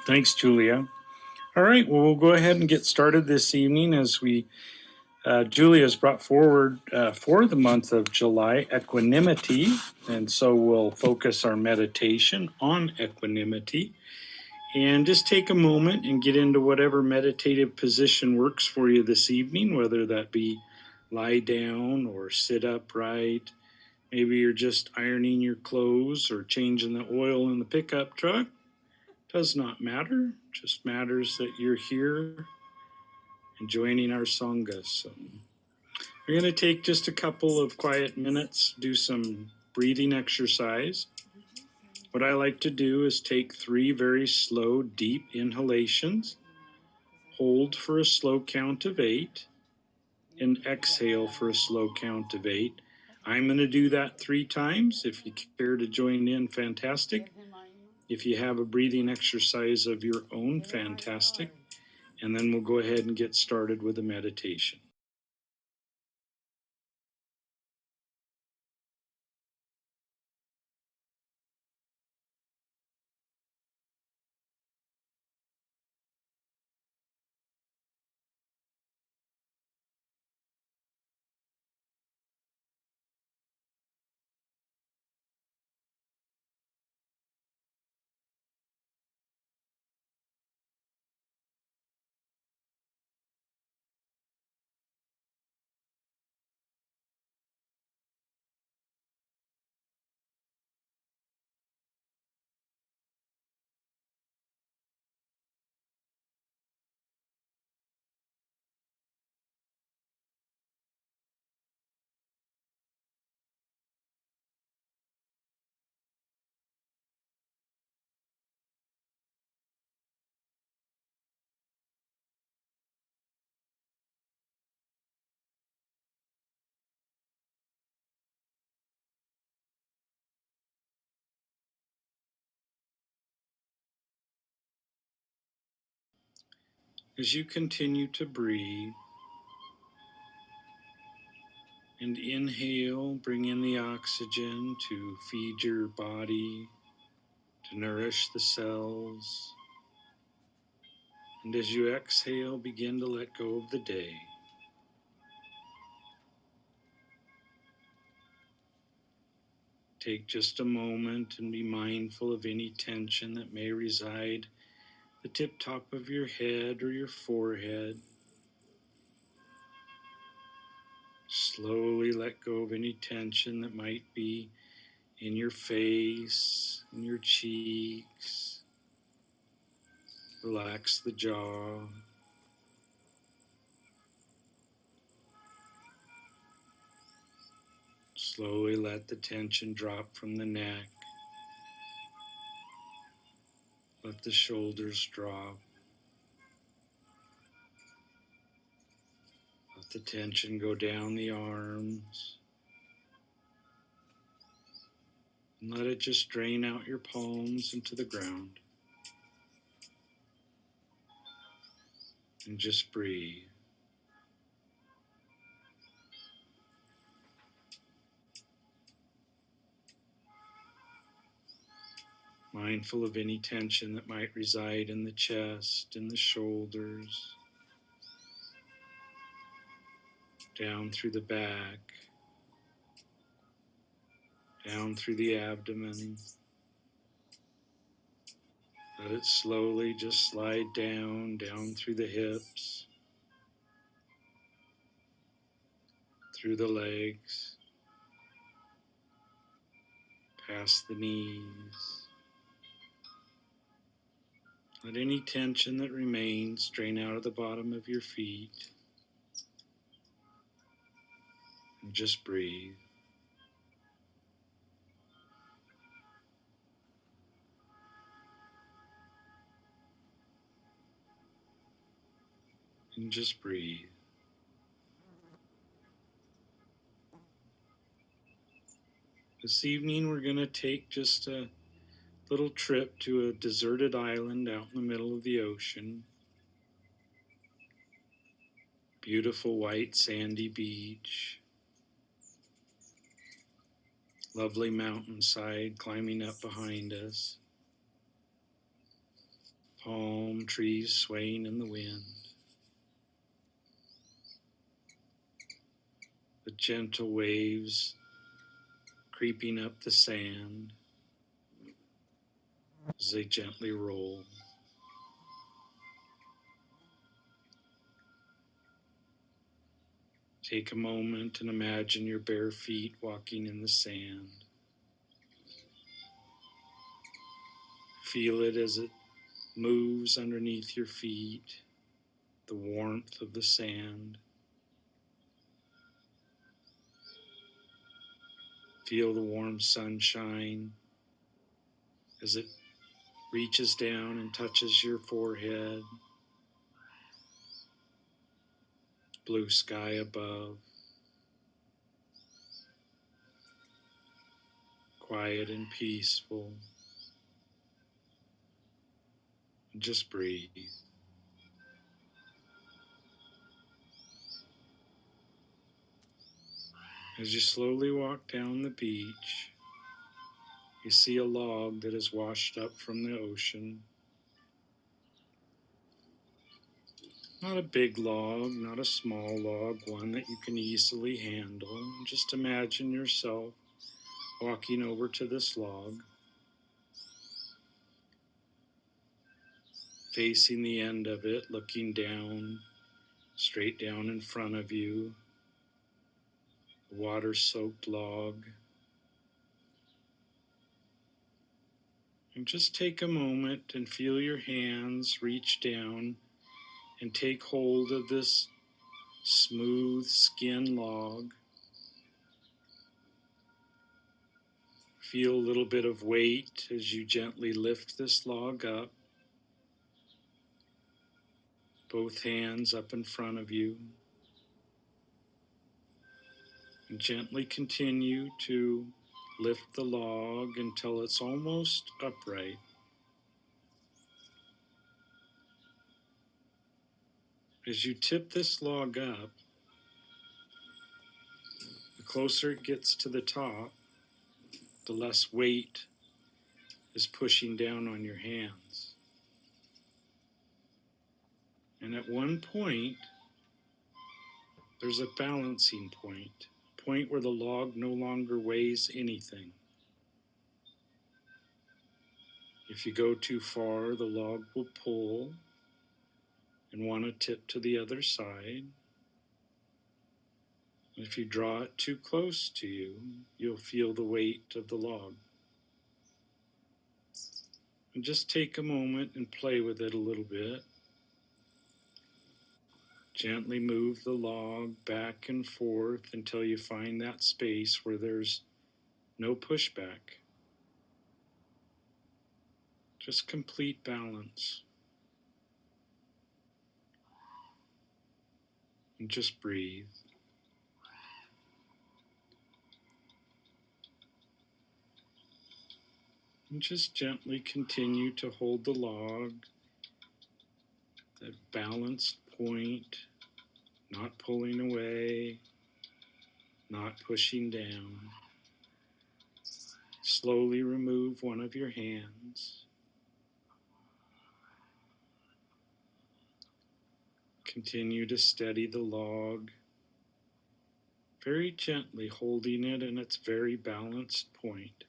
Thanks, Julia. All right, well, we'll go ahead and get started this evening as Julia has brought forward for the month of July equanimity, and so we'll focus our meditation on equanimity and just take a moment and get into whatever meditative position works for you this evening, whether that be lie down or sit upright. Maybe you're just ironing your clothes or changing the oil in the pickup truck. Does not matter, just matters that you're here and joining our Sangha. So we're going to take just a couple of quiet minutes, do some breathing exercise. What I like to do is take 3 very slow, deep inhalations, hold for a slow count of 8, and exhale for a slow count of 8. I'm going to do that 3 times. If you care to join in, fantastic. If you have a breathing exercise of your own, fantastic. And then we'll go ahead and get started with the meditation. As you continue to breathe and inhale, bring in the oxygen to feed your body, to nourish the cells. And as you exhale, begin to let go of the day. Take just a moment and be mindful of any tension that may reside at the tip top of your head or your forehead. Slowly let go of any tension that might be in your face, in your cheeks. Relax the jaw. Slowly let the tension drop from the neck. Let the shoulders drop. Let the tension go down the arms. And let it just drain out your palms into the ground. And just breathe. Mindful of any tension that might reside in the chest, in the shoulders, down through the back, down through the abdomen. Let it slowly just slide down through the hips, through the legs, past the knees. Let any tension that remains drain out of the bottom of your feet. And just breathe. And just breathe. This evening we're going to take just a little trip to a deserted island out in the middle of the ocean. Beautiful white sandy beach. Lovely mountainside climbing up behind us. palm trees swaying in the wind, the gentle waves creeping up the sand as they gently roll. Take a moment and imagine your bare feet walking in the sand. Feel it as it moves underneath your feet, the warmth of the sand. Feel the warm sunshine as it reaches down and touches your forehead. Blue sky above. Quiet and peaceful. And just breathe. As you slowly walk down the beach, you see a log that is washed up from the ocean. Not a big log, not a small log, one that you can easily handle. Just imagine yourself walking over to this log, facing the end of it, looking down, straight down in front of you, a water-soaked log. And just take a moment and feel your hands reach down and take hold of this smooth skin log. Feel a little bit of weight as you gently lift this log up. Both hands up in front of you. And gently continue to lift the log until it's almost upright. As you tip this log up, the closer it gets to the top, the less weight is pushing down on your hands. And at one point, there's a balancing point, a point where the log no longer weighs anything. If you go too far, the log will pull and want to tip to the other side. If you draw it too close to you, you'll feel the weight of the log. And just take a moment and play with it a little bit. Gently move the log back and forth until you find that space where there's no pushback. Just complete balance. And just breathe. And just gently continue to hold the log, that balanced point, not pulling away, not pushing down. Slowly remove one of your hands. Continue to steady the log, very gently holding it in its very balanced point.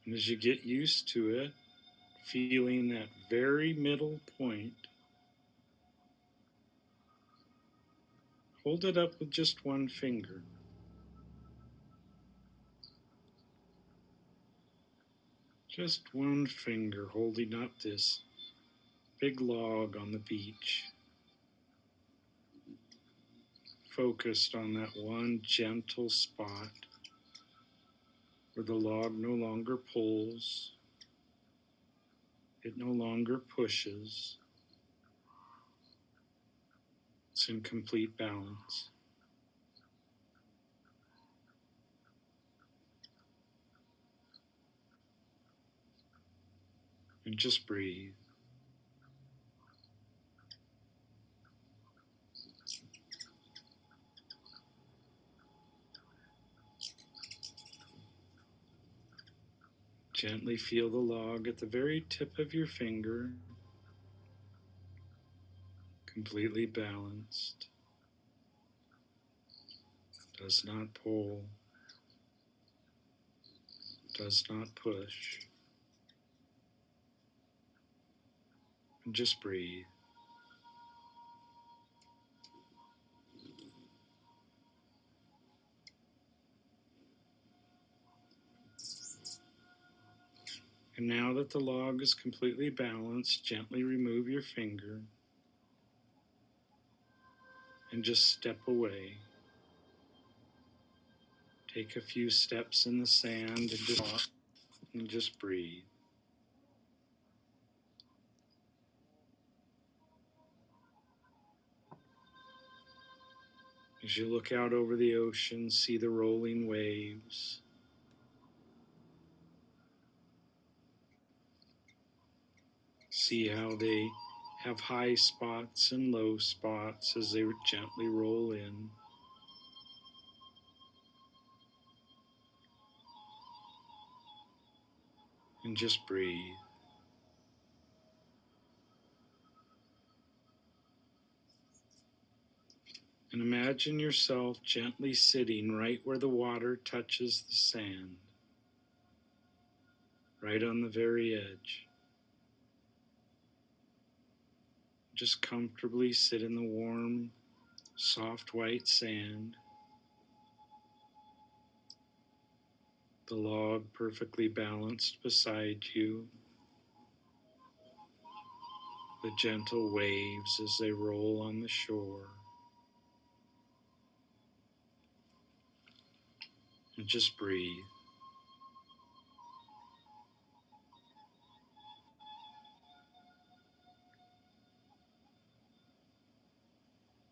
And as you get used to it, feeling that very middle point, hold it up with just one finger. Just one finger holding up this big log on the beach. Focused on that one gentle spot where the log no longer pulls, it no longer pushes. It's in complete balance. And just breathe. Gently feel the log at the very tip of your finger, completely balanced, does not pull, does not push, and just breathe. And now that the log is completely balanced, gently remove your finger and just step away. Take a few steps in the sand and just breathe. As you look out over the ocean, see the rolling waves. See how they have high spots and low spots as they gently roll in. And just breathe. And imagine yourself gently sitting right where the water touches the sand, right on the very edge. Just comfortably sit in the warm, soft white sand. The log perfectly balanced beside you. The gentle waves as they roll on the shore. And just breathe.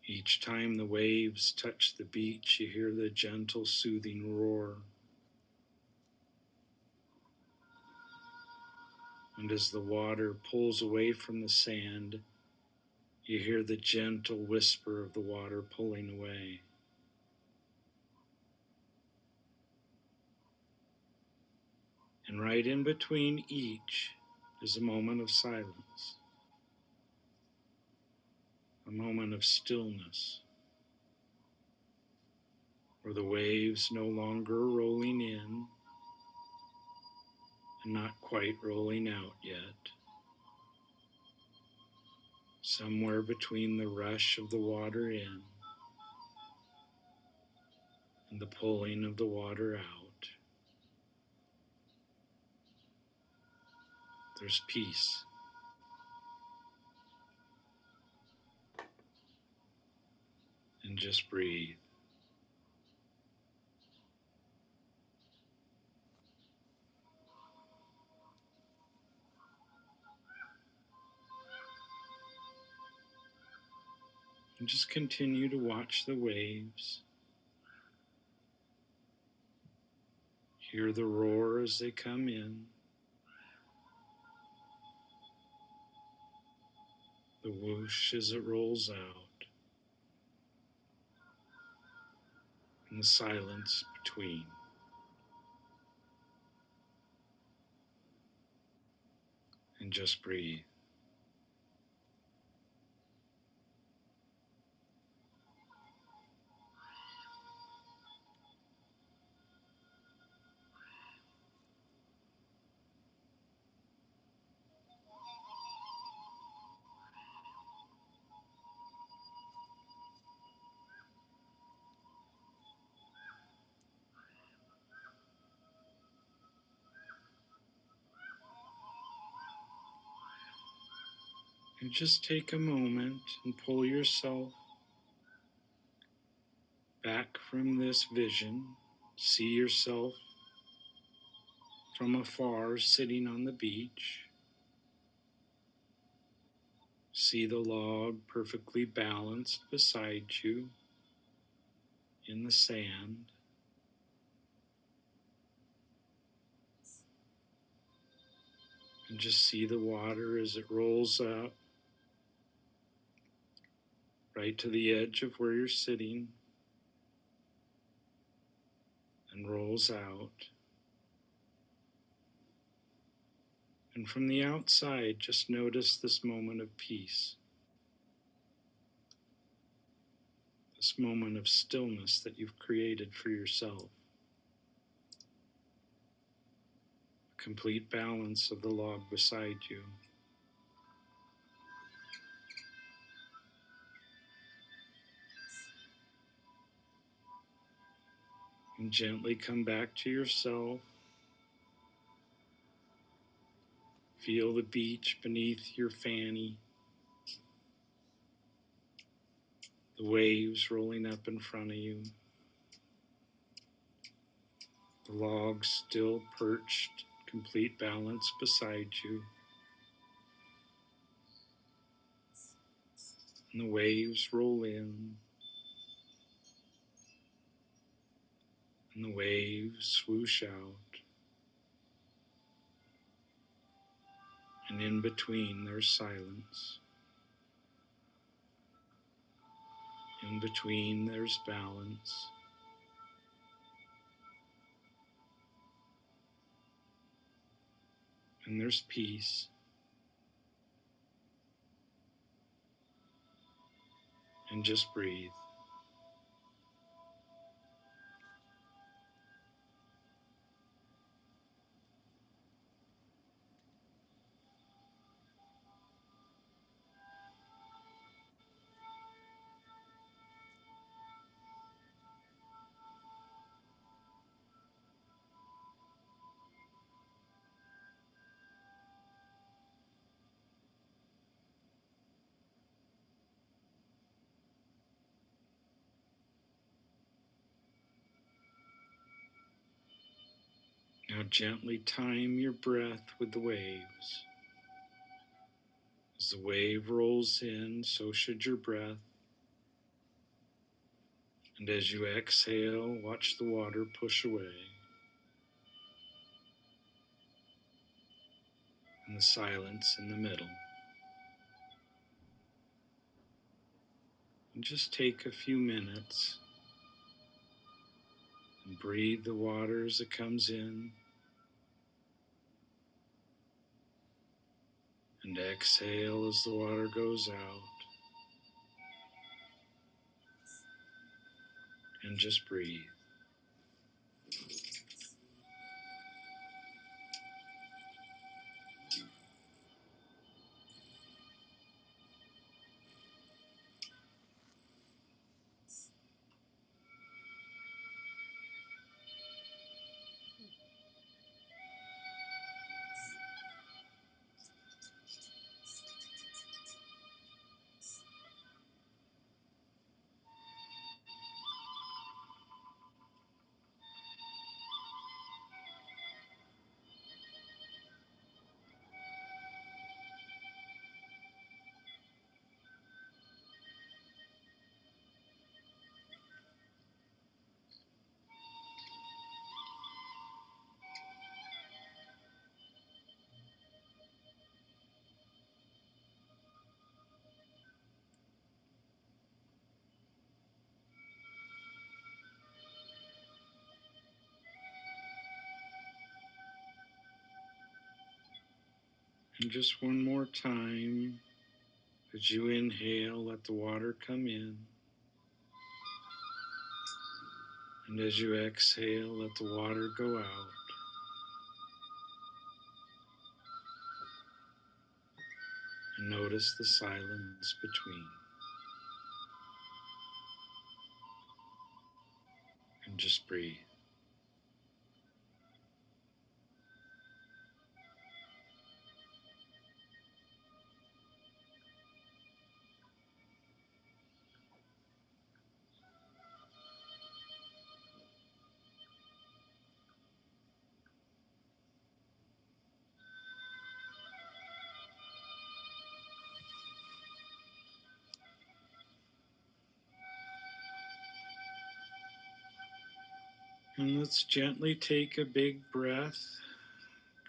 Each time the waves touch the beach, you hear the gentle, soothing roar. And as the water pulls away from the sand, you hear the gentle whisper of the water pulling away. And right in between each is a moment of silence, a moment of stillness, where the waves no longer are rolling in and not quite rolling out yet. Somewhere between the rush of the water in and the pulling of the water out, there's peace. And just breathe. And just continue to watch the waves. Hear the roar as they come in. The whoosh as it rolls out. And the silence between. And just breathe. And just take a moment and pull yourself back from this vision. See yourself from afar sitting on the beach. See the log perfectly balanced beside you in the sand. And just see the water as it rolls up right to the edge of where you're sitting and rolls out. And from the outside, just notice this moment of peace, this moment of stillness that you've created for yourself. A complete balance of the log beside you. And gently come back to yourself. Feel the beach beneath your fanny, the waves rolling up in front of you, the log still perched, complete balance beside you, and the waves roll in, and the waves swoosh out, and in between there's silence. In between there's balance. And there's peace. And just breathe. Now gently time your breath with the waves. As the wave rolls in, so should your breath. And as you exhale, watch the water push away. And the silence in the middle. And just take a few minutes and breathe the water as it comes in. And exhale as the water goes out. And just breathe. And just one more time, as you inhale, let the water come in. And as you exhale, let the water go out. And notice the silence between. And just breathe. And let's gently take a big breath,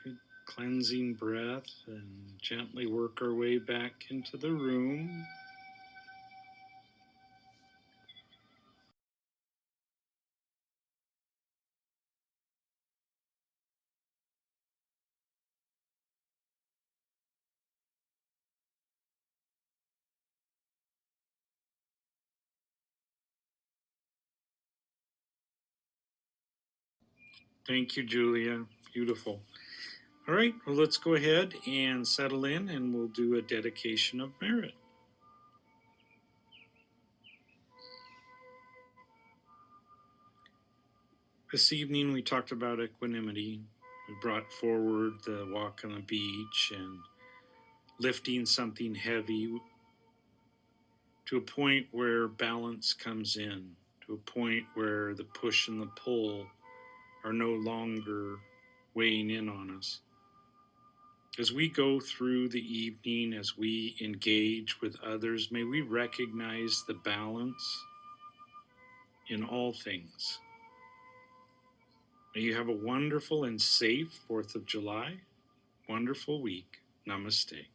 good cleansing breath, and gently work our way back into the room. Thank you, Julia. Beautiful. All right, well, let's go ahead and settle in and we'll do a dedication of merit. This evening we talked about equanimity. We brought forward the walk on the beach and lifting something heavy to a point where balance comes in, to a point where the push and the pull are no longer weighing in on us. As we go through the evening, as we engage with others, may we recognize the balance in all things. May you have a wonderful and safe 4th of July. Wonderful week. Namaste.